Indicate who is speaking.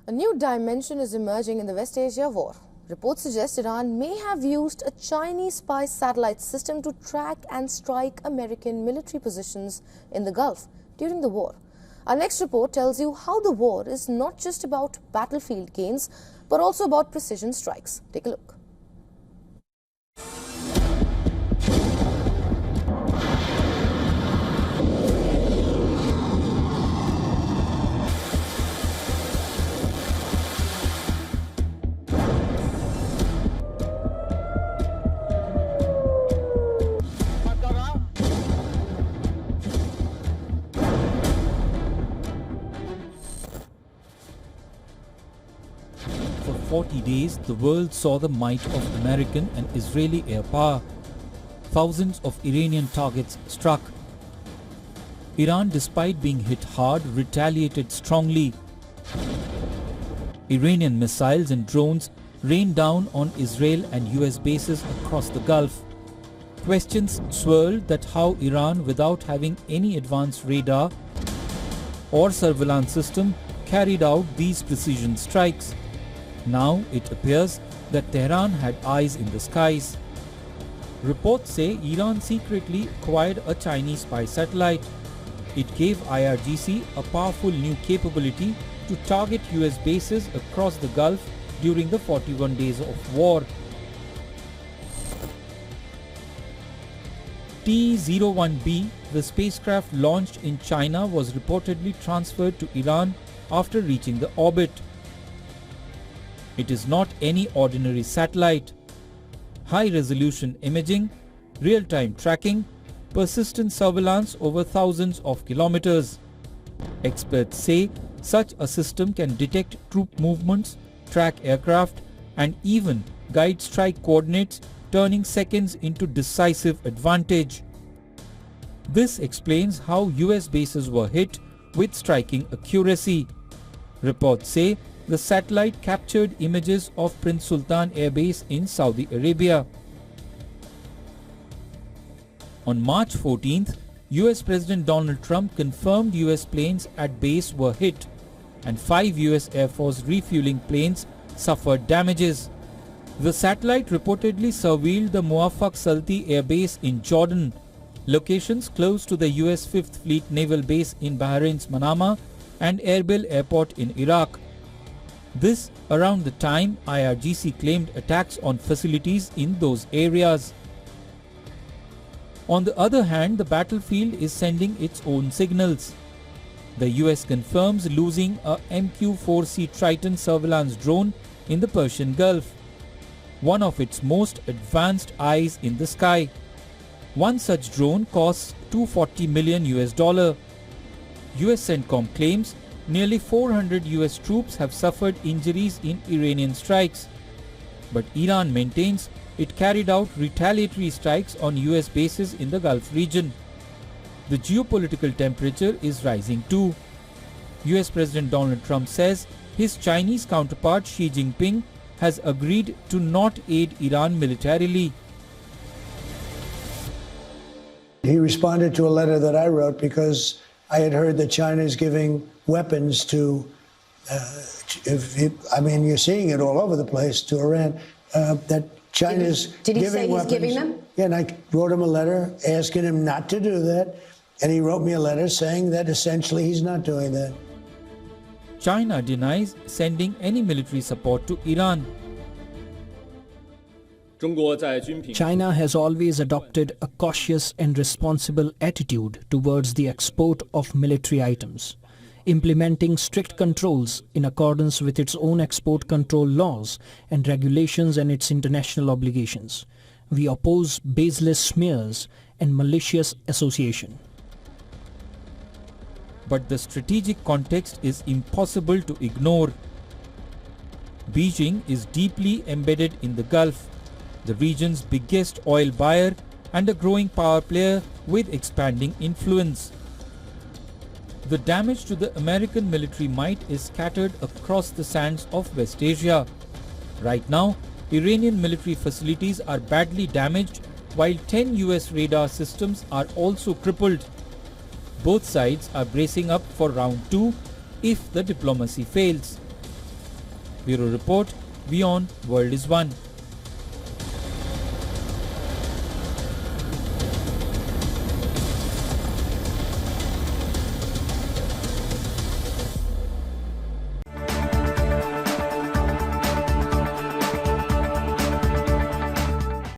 Speaker 1: A new dimension is emerging in the West Asia war. Reports suggest Iran may have used a Chinese spy satellite system to track and strike American military positions in the Gulf during the war. Our next report tells you how the war is not just about battlefield gains, but also about precision strikes. Take a look.
Speaker 2: For 40 days, the world saw the might of American and Israeli air power. Thousands of Iranian targets struck. Iran, despite being hit hard, retaliated strongly. Iranian missiles and drones rained down on Israel and US bases across the Gulf. Questions swirled that how Iran, without having any advanced radar or surveillance system, carried out these precision strikes. Now it appears that Tehran had eyes in the skies. Reports say Iran secretly acquired a Chinese spy satellite. It gave IRGC a powerful new capability to target US bases across the Gulf during the 41 days of war. T-01B, the spacecraft launched in China, was reportedly transferred to Iran after reaching the orbit. It is not any ordinary satellite. High-resolution imaging, real-time tracking, persistent surveillance over thousands of kilometers. Experts say such a system can detect troop movements, track aircraft, and even guide strike coordinates, turning seconds into decisive advantage. This explains how US bases were hit with striking accuracy. Reports say the satellite captured images of Prince Sultan Air Base in Saudi Arabia. On March 14th, US President Donald Trump confirmed US planes at base were hit and 5 US Air Force refueling planes suffered damages. The satellite reportedly surveilled the Muaffaq Salti Air Base in Jordan, locations close to the US 5th Fleet Naval Base in Bahrain's Manama, and Erbil Airport in Iraq. This around the time IRGC claimed attacks on facilities in those areas. On the other hand, the battlefield is sending its own signals. The US confirms losing a MQ-4C Triton surveillance drone in the Persian Gulf, one of its most advanced eyes in the sky. One such drone costs $240 million. US CENTCOM claims nearly 400 US troops have suffered injuries in Iranian strikes. But Iran maintains it carried out retaliatory strikes on US bases in the Gulf region. The geopolitical temperature is rising too. US President Donald Trump says his Chinese counterpart Xi Jinping has agreed to not aid Iran militarily.
Speaker 3: He responded to a letter that I wrote because I had heard that China is giving weapons to, you're seeing it all over the place, to Iran, that China's giving weapons. Did he say he's giving them? Yeah, and I wrote him a letter asking him not to do that, and he wrote me a letter saying that essentially he's not doing that.
Speaker 2: China denies sending any military support to Iran.
Speaker 4: China has always adopted a cautious and responsible attitude towards the export of military items, implementing strict controls in accordance with its own export control laws and regulations and its international obligations. We oppose baseless smears and malicious association.
Speaker 2: But the strategic context is impossible to ignore. Beijing is deeply embedded in the Gulf, the region's biggest oil buyer and a growing power player with expanding influence. The damage to the American military might is scattered across the sands of West Asia. Right now, Iranian military facilities are badly damaged, while 10 US radar systems are also crippled. Both sides are bracing up for round 2 if the diplomacy fails. Bureau Report, WION World is One.